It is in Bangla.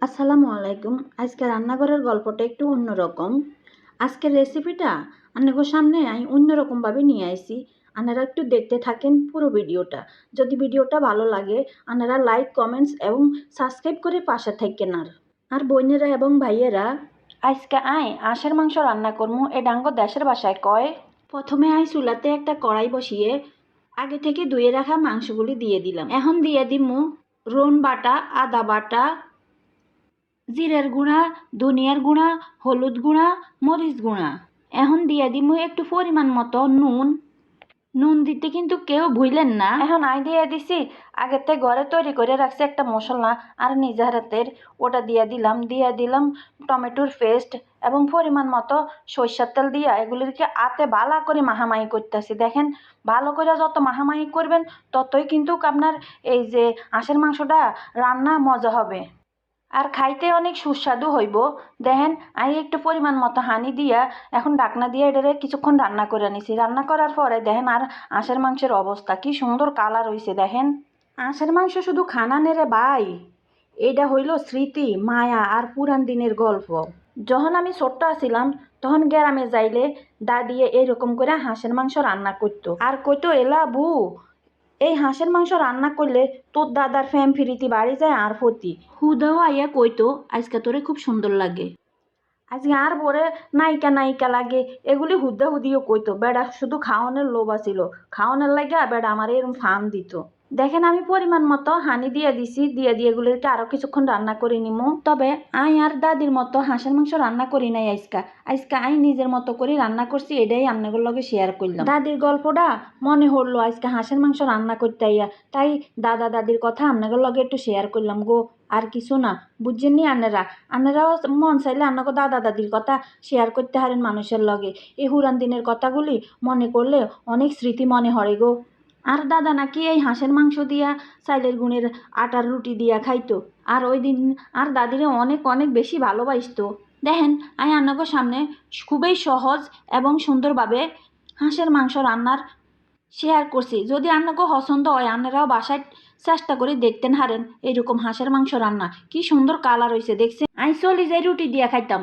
আসসালামু আলাইকুম। আজকে রান্নাঘরের গল্পটা একটু অন্যরকম। আজকের রেসিপিটা আপনাদের সামনে আমি অন্যরকমভাবে নিয়ে আইছি। আপনারা একটু দেখতে থাকেন পুরো ভিডিওটা। যদি ভিডিওটা ভালো লাগে আপনারা লাইক, কমেন্টস এবং সাবস্ক্রাইব করে পাশে থাকেন। আর বোনেরা এবং ভাইয়েরা, আজকে আঁশের মাংস রান্না করবো। এটা আঙ্গ দেশের ভাষায় কয়। প্রথমে চুলাতে একটা কড়াই বসিয়ে আগে থেকে ধুয়ে রাখা মাংসগুলি দিয়ে দিলাম। এখন দিয়ে দিমু রসুন বাটা, আদা বাটা, জিরের গুঁড়া, ধনিয়ার গুঁড়া, হলুদ গুঁড়া, মরিচ গুঁড়া। এখন দিয়ে দিমু একটু পরিমাণ মতো নুন। নুন দিতে কিন্তু কেউ ভুলেন না। এখন দিয়ে দিছি আগেতে ঘরে তৈরি করে রাখছি একটা মশলা আর নিজের হাতের, ওটা দিয়ে দিলাম টমেটোর পেস্ট এবং পরিমাণ মতো সরিষার তেল দিয়া এগুলিকে আতে ভালো করে মাখামাখি করতেছি। দেখেন, ভালো করে যত মাখামাখি করবেন ততই কিন্তু আপনার এই যে হাঁসের মাংসটা রান্না মজা হবে আর খাইতে অনেক সুস্বাদু হইব। দেখেন, একটু পরিমাণ মতো হানি দিয়া এখন ঢাকনা দিয়ে এটারে কিছুক্ষণ রান্না করে নিছি। রান্না করার পরে দেখেন আর হাঁসের মাংসের অবস্থা কি সুন্দর কালার হইছে। দেখেন, হাঁসের মাংস শুধু খানা নেরে ভাই, এটা হইল স্মৃতি, মায়া আর পুরান দিনের গল্প। যখন আমি ছোট্ট আছিলাম তখন গ্রামে যাইলে দাদিয়ে এইরকম করে হাঁসের মাংস রান্না করতো আর কইতো, এলা বু, এই হাঁসের মাংস রান্না করলে তোর দাদার ফ্যাম ফিরিতি বাড়ি যায় আর ফতি হুদাও আইয়া কইতো, আজকে তোরে খুব সুন্দর লাগে, আজকে আর পরে নায়িকা নায়িকা লাগে, এগুলি হুদা হুদিও কইতো। বেড়া শুধু খাওয়ানোর লোভ আছিল, খাওয়ানোর লাগে বেড়া আমার এরকম ফার্ম দিত। দেখেন, আমি পরিমাণ মতো হানি দিয়ে দিছি, দিয়ে এগুলিকে আরো কিছুক্ষণ রান্না করে নিমু। তবে আর দাদির মতো হাঁসের মাংস রান্না করি নাই আজকা নিজের মতো করে রান্না করছি, এটাই আপনাদের লগে শেয়ার করলাম। দাদির গল্পটা মনে হলো আজকে হাঁসের মাংস রান্না করতে আইয়া, তাই দাদা দাদির কথা আপনাদের লগে একটু শেয়ার করলাম গো, আর কিছু না। বুঝছেন নি আপনারাও মন চাইলে আপনাকে দাদা দাদির কথা শেয়ার করতে হারেন মানুষের লগে। এই পুরান দিনের কথাগুলি মনে করলে অনেক স্মৃতি মনে হরে গো। আর দাদা নাকি এই হাঁসের মাংস দিয়া চাইলের গুঁড়ের আটার রুটি দিয়া খাইতো, আর ওই দিন আর দাদিরে অনেক অনেক বেশি ভালোবাসতো। দেখেন, আমি আপনাদের সামনে খুবই সহজ এবং সুন্দরভাবে হাঁসের মাংস রান্নার শেয়ার করছি। যদি আপনাকে পছন্দ হয় আপনারাও বাসায় চেষ্টা করে দেখতেন হারেন। এইরকম হাঁসের মাংস রান্না কি সুন্দর কালার হয়েছে দেখছেন। আমি চলি যাই রুটি দিয়া খাইতাম।